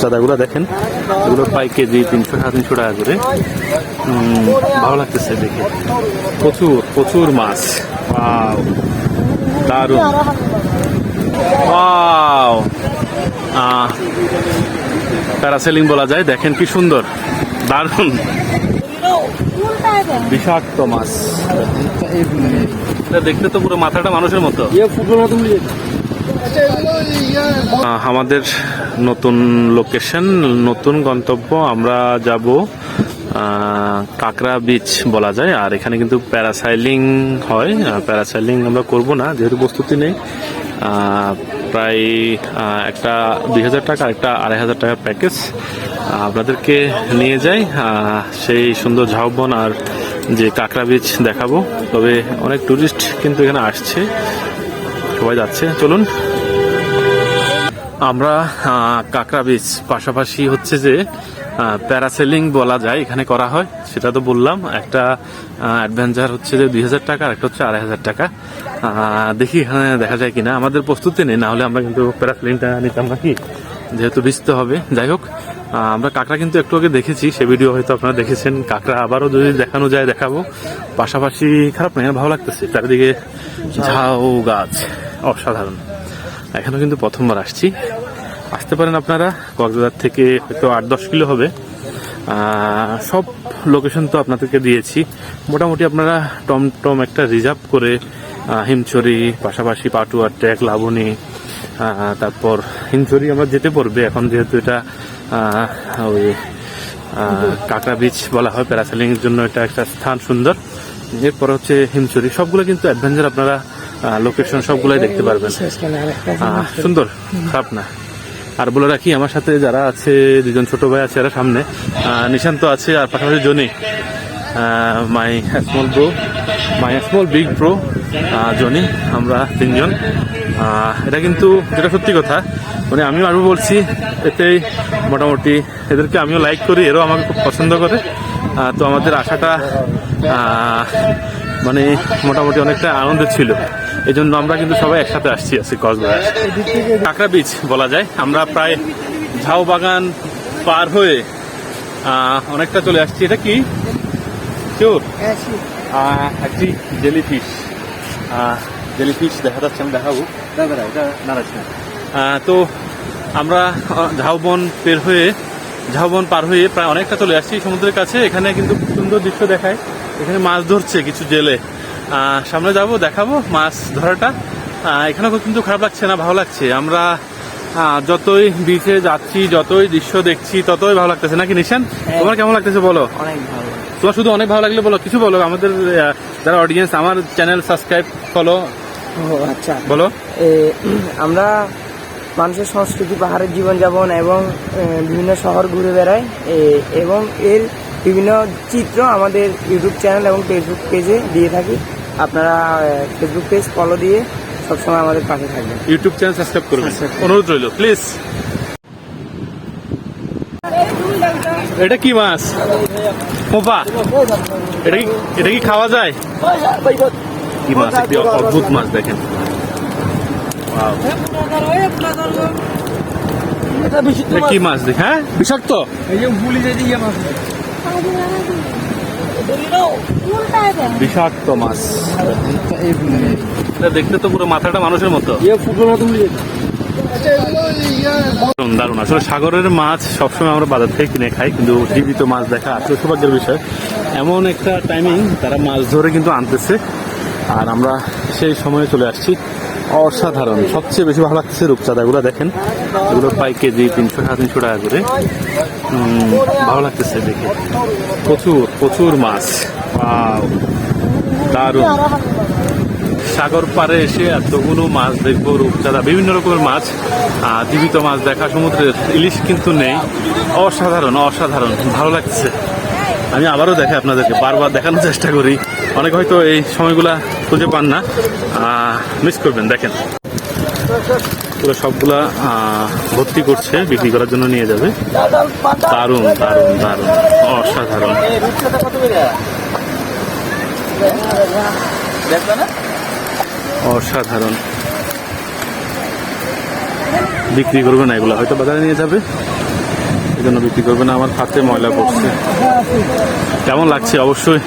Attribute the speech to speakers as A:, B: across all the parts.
A: রূপচাঁদাগুলো দেখেন, এগুলো প্রায় কেজি 300-350 টাকা করে। ভালো লাগতেছে দেখে, প্রচুর প্রচুর মাছ। ওয়াও, দারুণ। ওয়াও, প্যারাসেলিং বলা যায়, দেখেন কি সুন্দর, দারুণ, বিষাক্ত মাছ। দেখতে তো পুরো মাথাটা মানুষের মতো। আমাদের নতুন লোকেশন, নতুন গন্তব্য, আমরা যাব কাঁকড়া বিচ বলা যায়। আর এখানে কিন্তু প্যারাসাইলিং হয়। প্যারাসাইলিং আমরা করব না, যেহেতু প্রস্তুতি নেই। প্রায় একটা 2000 টাকা, একটা 2500 টাকার প্যাকেজ আপনাদেরকে নিয়ে যাই সেই সুন্দর ঝাউবন আর যে কাঁকড়া বিচ দেখাবো। তবে অনেক টুরিস্ট কিন্তু এখানে আসছে, সবাই যাচ্ছে। চলুন, আমরা কাঁকড়া বিচ পাশাপাশি হচ্ছে যে প্যারাসেলিং বলা যায় এখানে করা হয়, সেটা তো বললাম। একটা অ্যাডভেঞ্চার হচ্ছে যে 2000 টাকা, আর একটা হচ্ছে 2500 টাকা। দেখি এখানে দেখা যায় কিনা। আমাদের প্রস্তুতি নেই, না হলে আমরা কিন্তু প্যারাসেলিংটা নিতাম নাকি, যেহেতু ভিজতে হবে। যাই হোক, আমরা কাঁকড়া কিন্তু একটু আগে দেখেছি, সে ভিডিও হয়তো আপনারা দেখেছেন। কাঁকড়া আবারও যদি দেখানো যায় দেখাবো। পাশাপাশি খারাপ নয়, ভালো লাগতেছে। চারিদিকে ঝাউ গাছ, অসাধারণ। এখানেও কিন্তু প্রথমবার আসছি। আসতে পারেন আপনারা, কক্সবাজার থেকে হয়তো 8-10 কিলো হবে। সব লোকেশন তো আপনাদেরকে দিয়েছি। মোটামুটি আপনারা টমটম একটা রিজার্ভ করে হিমছড়ি, পাশাপাশি পাটুয়ার ট্যাক, লাবণী, তারপর হিমছড়ি আমরা যেতে পারবে এখন, যেহেতু এটা ওই কাঁকড়া বিচ বলা হয়। প্যারাসেলিং এর জন্য এটা একটা স্থান সুন্দর। এরপর হচ্ছে হিমছড়ি। সবগুলো কিন্তু অ্যাডভেঞ্চার, আপনারা লোকেশন সবগুলাই দেখতে পারবেন। সুন্দর, খারাপ না। আর বলে রাখি, আমার সাথে যারা আছে, 2জন ছোট ভাই আছে, এরা সামনে, নিশান্ত আছে, আর পাশাপাশি জনি, মাই স্মল বিগ ব্রো জনি। আমরা 3জন। এটা কিন্তু যেটা সত্যি কথা, মানে আমিও আরও বলছি, এতেই মোটামুটি এদেরকে আমিও লাইক করি, এরাও আমাকে খুব পছন্দ করে। তো আমাদের আশাটা মানে মোটামুটি অনেকটা আনন্দের ছিল। এই জন্য আমরা কিন্তু সবাই একসাথে আসছি কক্সবাজার। কাঁকড়া বিচ বলা যায়। আমরা প্রায় ঝাউ বাগান পার হয়ে অনেকটা চলে আসছি। এটা কি শিওর? একটি জেলিফিশ দেখা যাচ্ছে, আমি দেখাবো। তো আমরা ঝাউবন পার হয়ে প্রায় অনেকটা চলে আসছি সমুদ্রের কাছে। এখানে কিন্তু সুন্দর দৃশ্য দেখায়। এখানে মাছ ধরছে কিছু জেলে। সামনে যাব, দেখাবো মাছ ধরাটা। এখানেও কিন্তু খারাপ লাগছে না, ভালো লাগছে। আমরা যতই বিচে যাচ্ছি, যতই দৃশ্য দেখছি, ততই ভালো লাগতেছে, নাকি নিশান? তোমার কেমন লাগতেছে বলো?
B: অনেক ভালো।
A: তোমার শুধু অনেক ভালো লাগলে বলো, কিছু বলো আমাদের যারা অডিয়েন্স, আমার চ্যানেল সাবস্ক্রাইব ফলো।
B: আচ্ছা,
A: বলো।
B: আমরা মানুষের সংস্কৃতি, পাহাড়ের জীবনযাপন এবং বিভিন্ন শহর ঘুরে বেড়াই, এবং এর বিভিন্ন চিত্র আমাদের ইউটিউব চ্যানেল এবং ফেসবুক পেজে দিয়ে থাকি। আপনারা ফেসবুক পেজ ফলো দিয়ে সবসময় আমাদের পাশে থাকবেন।
A: ইউটিউব চ্যানেল সাবস্ক্রাইব করবেন, অনুরোধ রইল প্লিজ। এটা কি মাছ? মোপা। এটা কি খাওয়া যায়? কি মাছ? একটি অদ্ভুত মাছ, দেখেন। কি মাছ দেখ? হ্যাঁ, বিষাক্ত। বিষাক্ত মাছ। দেখতে তো পুরো মাথাটা মানুষের মতো। দারুণ। আসলে সাগরের মাছ সবসময় আমরা বাজার থেকে কিনে খাই, কিন্তু জীবিত মাছ দেখা আসলে সৌভাগ্যের বিষয়। এমন একটা টাইমিং, তারা মাছ ধরে কিন্তু আনতেছে, আর আমরা সেই সময়ে চলে আসছি। অসাধারণ। সবচেয়ে বেশি ভালো লাগছে রূপচাঁদাগুলো, দেখেন, এগুলো প্রায় কেজি 300-350 টাকা করে। ভালো লাগতেছে দেখে, প্রচুর প্রচুর মাছ। দারুণ। সাগর পাড়ে এসে এতগুলো মাছ দেখবো, রূপচাঁদা, বিভিন্ন রকমের মাছ, জীবিত মাছ দেখা। সমুদ্রের ইলিশ কিন্তু নেই। অসাধারণ অসাধারণ, ভালো লাগছে। আমি আবারও দেখাই আপনাদেরকে, বারবার দেখানোর চেষ্টা করি। অনেক হয়তো এই সময়গুলা খুঁজে পান না, মিস করবেন। দেখেন, পুরো সবগুলা ভর্তি করছে, বিক্রি করার জন্য নিয়ে যাবে। দারুণ দারুণ দারুণ, অসাধারণ। অসাধারণ। বিক্রি করবে না, এগুলো হয়তো বাজারে নিয়ে যাবে। এই জন্য বিক্রি করবে না। আমার হাতে ময়লা পড়ছে। কেমন লাগছে অবশ্যই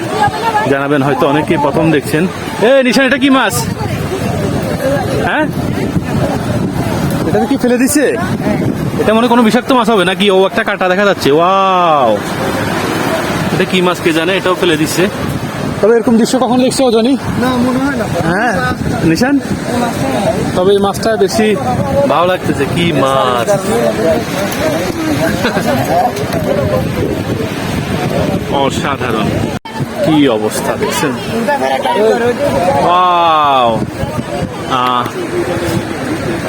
A: জানাবেন। হয়তো অনেকেই প্রথম দেখছেন। নিশান, এটা কি মাছ? হ্যাঁ, এটা কি ফেলে দিছে? এটা মনে কোনো বিষাক্ত মাছ হবে নাকি? ও একটা কাঁটা দেখা যাচ্ছে। ওয়াও, এটা কি মাছ কে জানে, এটাও ফেলে দিচ্ছে। তবে এরকম দৃশ্য কখন দেখছো জানি
B: না, মনে হয় না।
A: হ্যাঁ নিশান, তবে এই মাছটা বেশি ভালো লাগতেছে। কি মাছ! অসাধারণ, কি অবস্থা দেখছেন? ওয়াও,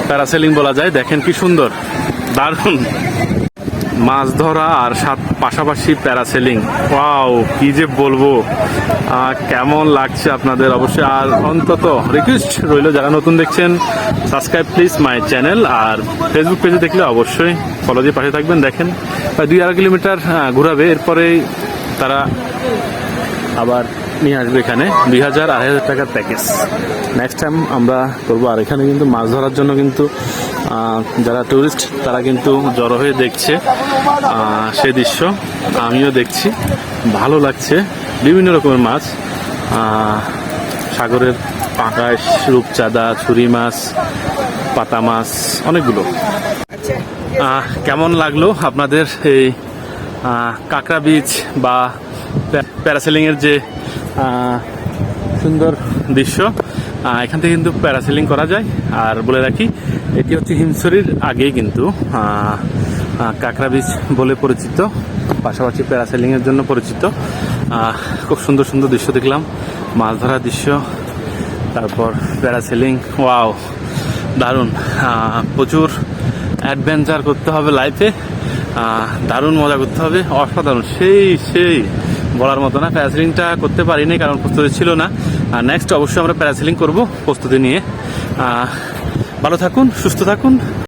A: প্যারাসেলিং বলা যায়। দেখেন কি সুন্দর, দারুণ মাছ ধরা আর পাশাপাশি প্যারাসেলিং। ওয়াও, কি যে বলবো, কেমন লাগছে আপনাদের অবশ্যই। আর অন্তত রিকোয়েস্ট রইল, যারা নতুন দেখছেন সাবস্ক্রাইব প্লিজ মাই চ্যানেল। আর ফেসবুক পেজে দেখলে অবশ্যই ফলো দিয়ে পাশে থাকবেন। দেখেন প্রায় 2-2.5 কিলোমিটার ঘোরাবে, এরপরেই তারা আবার নিয়ে আসবে এখানে। 2000-2500 টাকার প্যাকেজ নেক্সট টাইম আমরা করবো। আর এখানে কিন্তু মাছ ধরার জন্য কিন্তু যারা টুরিস্ট তারা কিন্তু জড়ো হয়ে দেখছে সে দৃশ্য। আমিও দেখছি, ভালো লাগছে। বিভিন্ন রকমের মাছ, সাগরের পাঙ্গাস, রূপচাঁদা, ছুরি মাছ, পাতা মাছ, অনেকগুলো। কেমন লাগলো আপনাদের এই কাঁকড়া বিচ বা প্যারাসেলিং এর যে সুন্দর দৃশ্য? এখান থেকে কিন্তু প্যারাসেলিং করা যায়। আর বলে রাখি, এটি হচ্ছে হিমছড়ির আগেই কিন্তু কাঁকড়া বিচ বলে পরিচিত, পাশাপাশি প্যারাসেলিং এর জন্য পরিচিত। খুব সুন্দর সুন্দর দৃশ্য দেখলাম, মাছ ধরার দৃশ্য, তারপর প্যারাসেলিং। ওয়াও, দারুণ। প্রচুর অ্যাডভেঞ্চার করতে হবে লাইফে, দারুণ মজা করতে হবে, অসাধারণ, সেই বলার মতো না। প্যারাসেলিংটা করতে পারিনি কারণ প্রস্তুতি ছিল না। নেক্সট অবশ্যই আমরা প্যারাসেলিং করব প্রস্তুতি নিয়ে। ভালো থাকুন, সুস্থ থাকুন।